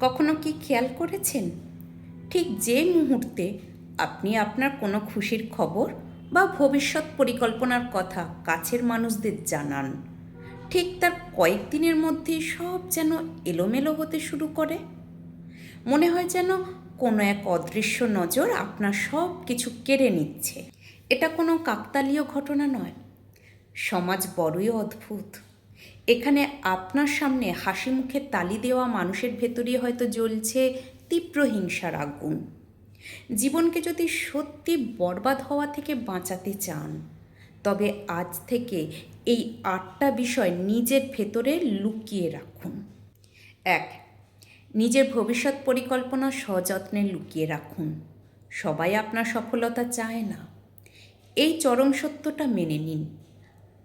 কখনো কি খেয়াল করেছেন, ঠিক যে মুহূর্তে আপনি আপনার কোনো খুশির খবর বা ভবিষ্যৎ পরিকল্পনার কথা কাছের মানুষদের জানান, ঠিক তার কয়েকদিনের মধ্যেই সব যেন এলোমেলো হতে শুরু করে। মনে হয় যেন কোনো এক অদৃশ্য নজর আপনার সব কিছু কেড়ে নিচ্ছে। এটা কোনো কাকতালীয় ঘটনা নয়, সমাজ বড়ই অদ্ভুত। এখানে আপনার সামনে হাসি মুখে তালি দেওয়া মানুষের ভেতরেই হয়তো জ্বলছে তীব্র হিংসার আগুন। জীবনকে যদি সত্যি বরবাদ হওয়া থেকে বাঁচাতে চান, তবে আজ থেকে এই 8টা বিষয় নিজের ভেতরে লুকিয়ে রাখুন। 1. নিজের ভবিষ্যৎ পরিকল্পনা সযত্নে লুকিয়ে রাখুন। সবাই আপনার সফলতা চায় না। এই চরম সত্যটা মেনে নিন।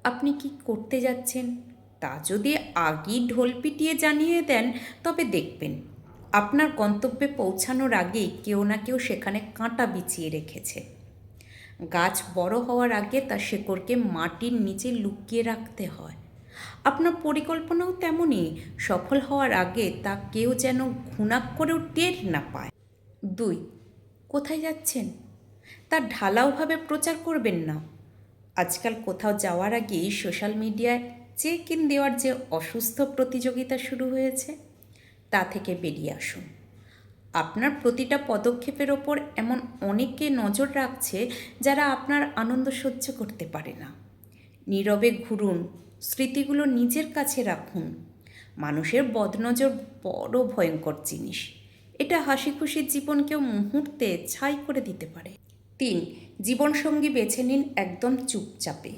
আপনি কি করতে যাচ্ছেন তা যদি আগেই ঢোল পিটিয়ে জানিয়ে দেন, তবে দেখবেন আপনার গন্তব্যে পৌঁছানোর আগেই কেউ না কেউ সেখানে কাঁটা বিছিয়ে রেখেছে। গাছ বড় হওয়ার আগে তার শেকড়কে মাটির নিচে লুকিয়ে রাখতে হয়। আপনার পরিকল্পনাও তেমনই, সফল হওয়ার আগে তা কেউ যেন ঘুণাক করেও টের না পায়। 2. কোথায় যাচ্ছেন তা ঢালাওভাবে প্রচার করবেন না। আজকাল কোথাও যাওয়ার আগেই সোশ্যাল মিডিয়ায় চেক ইন দেওয়ার যে অসুস্থ প্রতিযোগিতা শুরু হয়েছে, তা থেকে বেরিয়ে আসুন। আপনার প্রতিটা পদক্ষেপের ওপর এমন অনেকে নজর রাখছে যারা আপনার আনন্দ সহ্য করতে পারে না। নীরবে ঘুরুন, স্মৃতিগুলো নিজের কাছে রাখুন। মানুষের বদনজর বড় ভয়ঙ্কর জিনিস। এটা হাসি খুশির জীবনকেও মুহূর্তে ছাই করে দিতে পারে। 3. জীবনসঙ্গী বেছে নিন একদম চুপচাপে।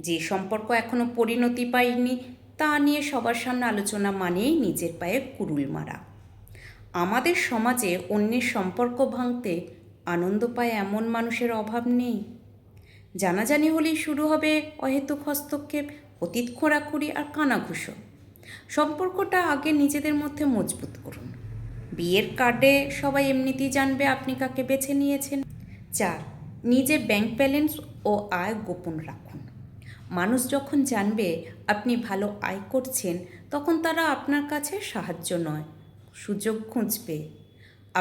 যে সম্পর্ক এখনো পরিণতি পায়নি তা নিয়ে সবার সামনে আলোচনা মানেই নিজের পায়ে কুড়ুল মারা। আমাদের সমাজে অন্যের সম্পর্ক ভাঙতে আনন্দ পায় এমন মানুষের অভাব নেই। জানাজানি হলেই শুরু হবে অহেতুক হস্তক্ষেপ, অতীত খোঁড়াখুড়ি আর কানাঘুষো। সম্পর্কটা আগে নিজেদের মধ্যে মজবুত করুন। বিয়ের কার্ডে সবাই এমনিতেই জানবে আপনি কাকে বেছে নিয়েছেন। 4. নিজের ব্যাংক ব্যালেন্স ও আয় গোপন রাখুন। মানুষ যখন জানবে আপনি ভালো আয় করছেন, তখন তারা আপনার কাছে সাহায্য নয়, সুযোগ খুঁজবে।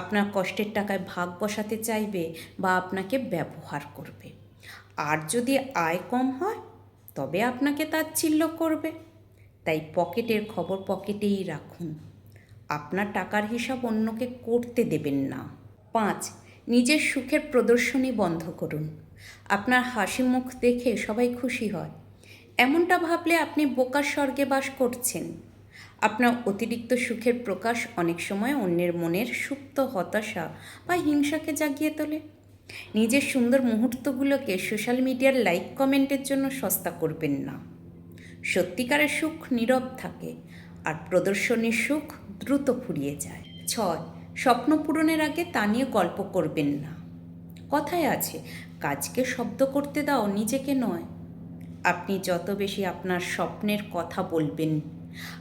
আপনার কষ্টের টাকায় ভাগ বসাতে চাইবে বা আপনাকে ব্যবহার করবে। আর যদি আয় কম হয়, তবে আপনাকে তাচ্ছিল্য করবে। তাই পকেটের খবর পকেটেই রাখুন। আপনার টাকার হিসাব অন্যকে করতে দেবেন না। 5. নিজের সুখের প্রদর্শনী বন্ধ করুন। আপনার হাসি মুখ দেখে সবাই খুশি হয়, এমনটা ভাবলে আপনি বোকার স্বর্গে বাস করছেন। আপনার অতিরিক্ত সুখের প্রকাশ অনেক সময় অন্যের মনের সুপ্ত হতাশা বা হিংসাকে জাগিয়ে তোলে। নিজের সুন্দর মুহূর্তগুলোকে সোশ্যাল মিডিয়ার লাইক কমেন্টের জন্য সস্তা করবেন না। সত্যিকারের সুখ নীরব থাকে, আর প্রদর্শনীর সুখ দ্রুত ফুরিয়ে যায়। 6. স্বপ্ন পূরণের আগে তা নিয়ে গল্প করবেন না। কথায় আছে, কাজকে শব্দ করতে দাও, নিজেকে নয়। আপনি যত বেশি আপনার স্বপ্নের কথা বলবেন,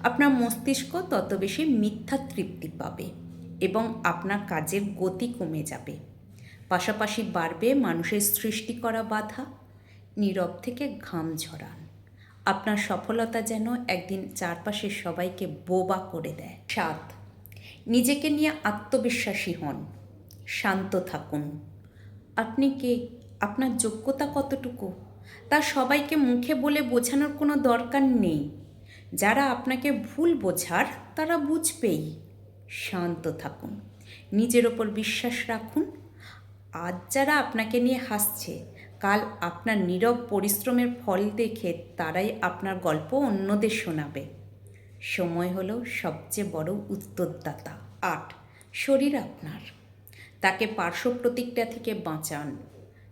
আপনার মস্তিষ্ক তত বেশি মিথ্যা তৃপ্তি পাবে এবং আপনার কাজের গতি কমে যাবে। পাশাপাশি বাড়বে মানুষের সৃষ্টি করা বাধা। নীরব থেকে ঘাম ঝরান। আপনার সফলতা যেন একদিন চারপাশের সবাইকে বোবা করে দেয়। 7. নিজেকে নিয়ে আত্মবিশ্বাসী হন, শান্ত থাকুন। আপনি কে, আপনার যোগ্যতা কতটুকু, তা সবাইকে মুখে বলে বোঝানোর কোনো দরকার নেই। যারা আপনাকে ভুল বোঝার তারা বুঝবেই। শান্ত থাকুন, নিজের ওপর বিশ্বাস রাখুন। আজ যারা আপনাকে নিয়ে হাসছে, কাল আপনার নীরব পরিশ্রমের ফল দেখে তারাই আপনার গল্প অন্যদের শোনাবে। সময় হলো সবচেয়ে বড় উত্তরদাতা। 8. শরীর আপনার, তাকে পার্শ্ব প্রতিক্রিয়া থেকে বাঁচান।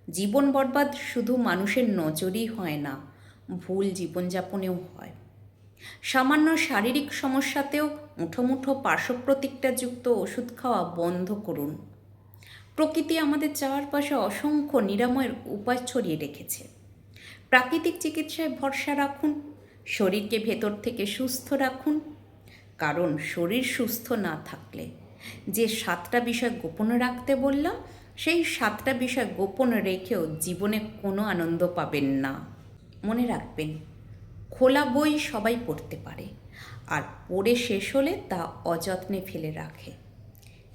জীবন বরবাদ শুধু মানুষের নজরই হয় না, ভুল জীবনযাপনেও হয়। সামান্য শারীরিক সমস্যাতেও মুঠো মুঠো পার্শ্ব প্রতিক্রিয়াযুক্ত ওষুধ খাওয়া বন্ধ করুন। প্রকৃতি আমাদের চারপাশে অসংখ্য নিরাময়ের উপায় ছড়িয়ে রেখেছে। প্রাকৃতিক চিকিৎসায় ভরসা রাখুন। শরীরকে ভেতর থেকে সুস্থ রাখুন, কারণ শরীর সুস্থ না থাকলে যে 7টা বিষয় গোপন রাখতে বললাম, সেই 7টা বিষয় গোপন রেখেও জীবনে কোনো আনন্দ পাবেন না। মনে রাখবেন, খোলা বই সবাই পড়তে পারে, আর পড়ে শেষ হলে তা অযত্নে ফেলে রাখে।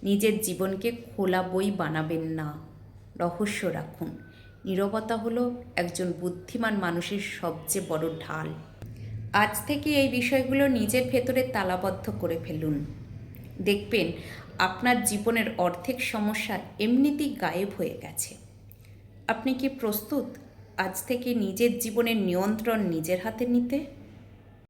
নিজের জীবনকে খোলা বই বানাবেন না, রহস্য রাখুন। নীরবতা হলো একজন বুদ্ধিমান মানুষের সবচেয়ে বড় ঢাল। আজ থেকে এই বিষয়গুলো নিজের ভেতরে তালাবদ্ধ করে ফেলুন। দেখবেন আপনার জীবনের অর্ধেক সমস্যা এমনিতেই গায়েব হয়ে গেছে। আপনি কি প্রস্তুত আজ থেকে নিজের জীবনের নিয়ন্ত্রণ নিজের হাতে নিতে?